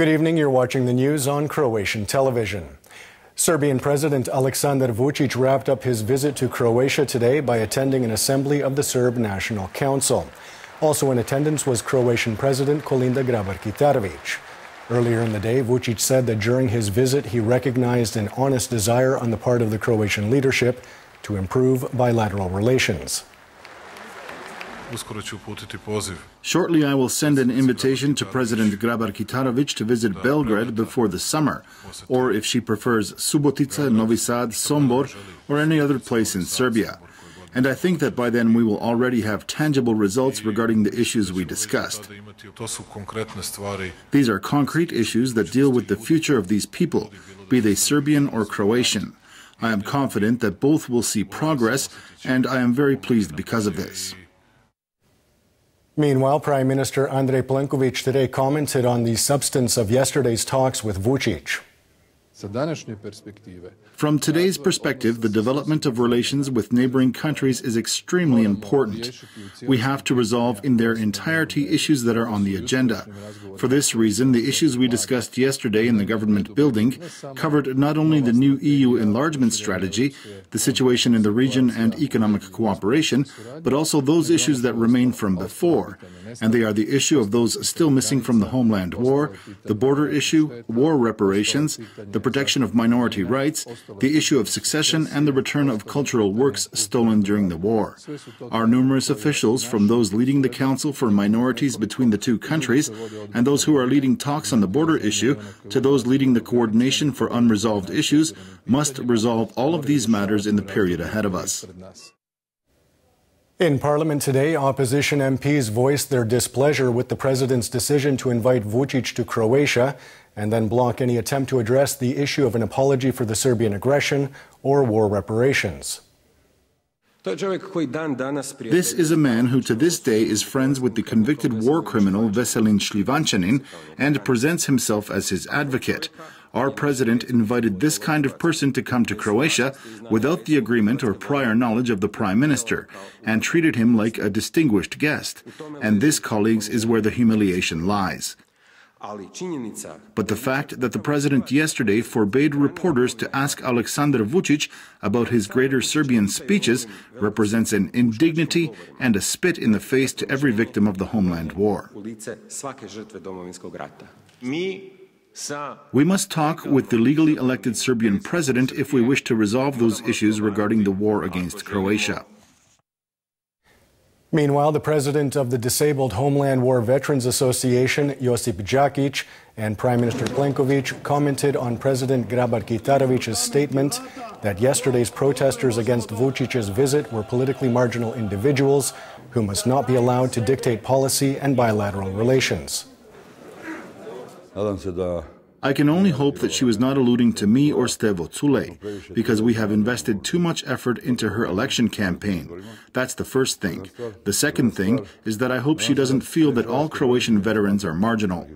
Good evening. You're watching the news on Croatian television. Serbian President Aleksandar Vucic wrapped up his visit to Croatia today by attending an assembly of the Serb National Council. Also in attendance was Croatian President Kolinda Grabar-Kitarović. Earlier in the day, Vucic said that during his visit he recognized an honest desire on the part of the Croatian leadership to improve bilateral relations. Shortly, I will send an invitation to President Grabar-Kitarović to visit Belgrade before the summer, or if she prefers, Subotica, Novi Sad, Sombor, or any other place in Serbia. And I think that by then we will already have tangible results regarding the issues we discussed. These are concrete issues that deal with the future of these people, be they Serbian or Croatian. I am confident that both will see progress, and I am very pleased because of this. Meanwhile, Prime Minister Andrej Plenković today commented on the substance of yesterday's talks with Vucic. From today's perspective, the development of relations with neighboring countries is extremely important. We have to resolve in their entirety issues that are on the agenda. For this reason, the issues we discussed yesterday in the government building covered not only the new EU enlargement strategy, the situation in the region and economic cooperation, but also those issues that remain from before. And they are the issue of those still missing from the homeland war, the border issue, war reparations, the protection of minority rights, the issue of succession, and the return of cultural works stolen during the war. Our numerous officials, from those leading the Council for Minorities between the two countries, and those who are leading talks on the border issue, to those leading the coordination for unresolved issues, must resolve all of these matters in the period ahead of us. In Parliament today, opposition MPs voiced their displeasure with the President's decision to invite Vucic to Croatia and then block any attempt to address the issue of an apology for the Serbian aggression or war reparations. This is a man who to this day is friends with the convicted war criminal Veselin Šljivančanin and presents himself as his advocate. Our president invited this kind of person to come to Croatia without the agreement or prior knowledge of the prime minister and treated him like a distinguished guest. And this, colleagues, is where the humiliation lies. But the fact that the president yesterday forbade reporters to ask Aleksandar Vucic about his Greater Serbian speeches represents an indignity and a spit in the face to every victim of the homeland war. We must talk with the legally elected Serbian president if we wish to resolve those issues regarding the war against Croatia. Meanwhile, the president of the Disabled Homeland War Veterans Association, Josip Đakić, and Prime Minister Plenković commented on President Grabar-Kitarovic's statement that yesterday's protesters against Vucic's visit were politically marginal individuals who must not be allowed to dictate policy and bilateral relations. I can only hope that she was not alluding to me or Stevo Culej, because we have invested too much effort into her election campaign. That's the first thing. The second thing is that I hope she doesn't feel that all Croatian veterans are marginal.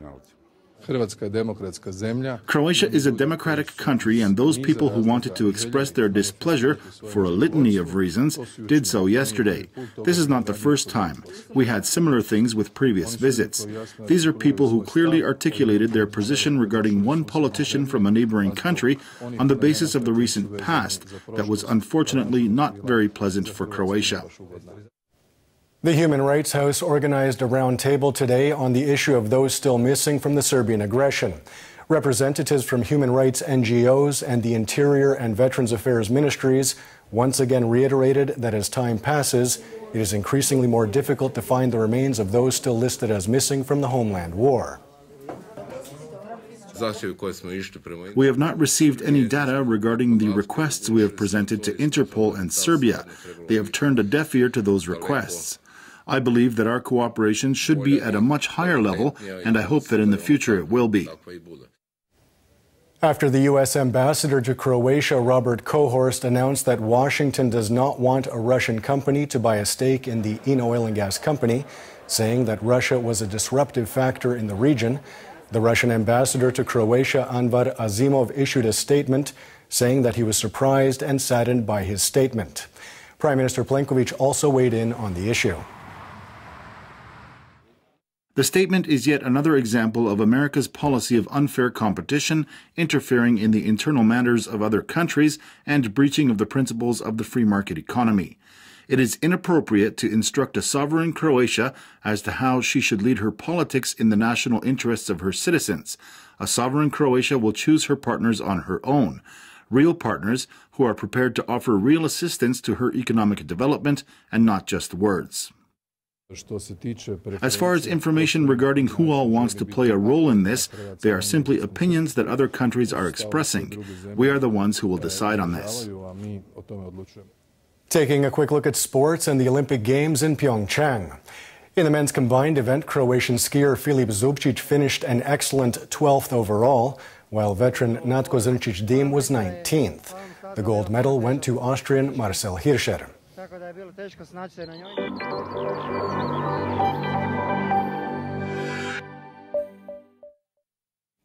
Croatia is a democratic country, and those people who wanted to express their displeasure for a litany of reasons did so yesterday. This is not the first time. We had similar things with previous visits. These are people who clearly articulated their position regarding one politician from a neighboring country on the basis of the recent past that was unfortunately not very pleasant for Croatia. The Human Rights House organized a roundtable today on the issue of those still missing from the Serbian aggression. Representatives from human rights NGOs and the Interior and Veterans Affairs ministries once again reiterated that as time passes, it is increasingly more difficult to find the remains of those still listed as missing from the homeland war. We have not received any data regarding the requests we have presented to Interpol and Serbia. They have turned a deaf ear to those requests. I believe that our cooperation should be at a much higher level, and I hope that in the future it will be. After the U.S. ambassador to Croatia, Robert Kohorst, announced that Washington does not want a Russian company to buy a stake in the INA oil and gas company, saying that Russia was a disruptive factor in the region, the Russian ambassador to Croatia, Anvar Azimov, issued a statement saying that he was surprised and saddened by his statement. Prime Minister Plenković also weighed in on the issue. The statement is yet another example of America's policy of unfair competition, interfering in the internal matters of other countries, and breaching of the principles of the free market economy. It is inappropriate to instruct a sovereign Croatia as to how she should lead her politics in the national interests of her citizens. A sovereign Croatia will choose her partners on her own, real partners who are prepared to offer real assistance to her economic development and not just words. As far as information regarding who all wants to play a role in this, they are simply opinions that other countries are expressing. We are the ones who will decide on this. Taking a quick look at sports and the Olympic Games in Pyeongchang. In the men's combined event, Croatian skier Filip Zubčić finished an excellent 12th overall, while veteran Natko Zrnić-Dim was 19th. The gold medal went to Austrian Marcel Hirscher.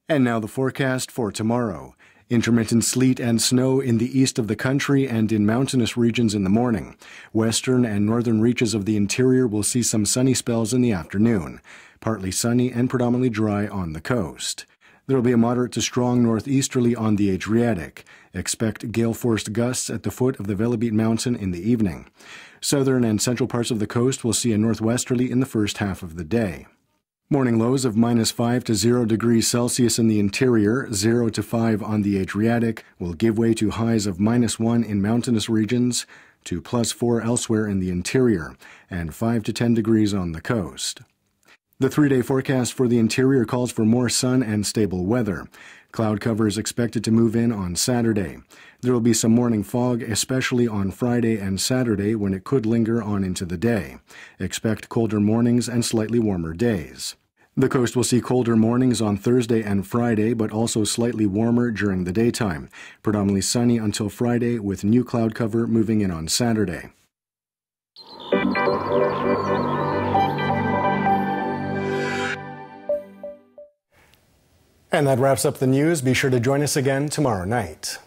And now the forecast for tomorrow. Intermittent sleet and snow in the east of the country and in mountainous regions in the morning. Western and northern reaches of the interior will see some sunny spells in the afternoon. Partly sunny and predominantly dry on the coast. There will be a moderate to strong northeasterly on the Adriatic. Expect gale-force gusts at the foot of the Velebit mountain in the evening. Southern and central parts of the coast will see a northwesterly in the first half of the day. Morning lows of -5 to 0 degrees Celsius in the interior, 0 to 5 on the Adriatic, will give way to highs of -1 in mountainous regions, to +4 elsewhere in the interior, and 5 to 10 degrees on the coast. The 3-day forecast for the interior calls for more sun and stable weather. Cloud cover is expected to move in on Saturday. There will be some morning fog, especially on Friday and Saturday, when it could linger on into the day. Expect colder mornings and slightly warmer days. The coast will see colder mornings on Thursday and Friday, but also slightly warmer during the daytime. Predominantly sunny until Friday, with new cloud cover moving in on Saturday. And that wraps up the news. Be sure to join us again tomorrow night.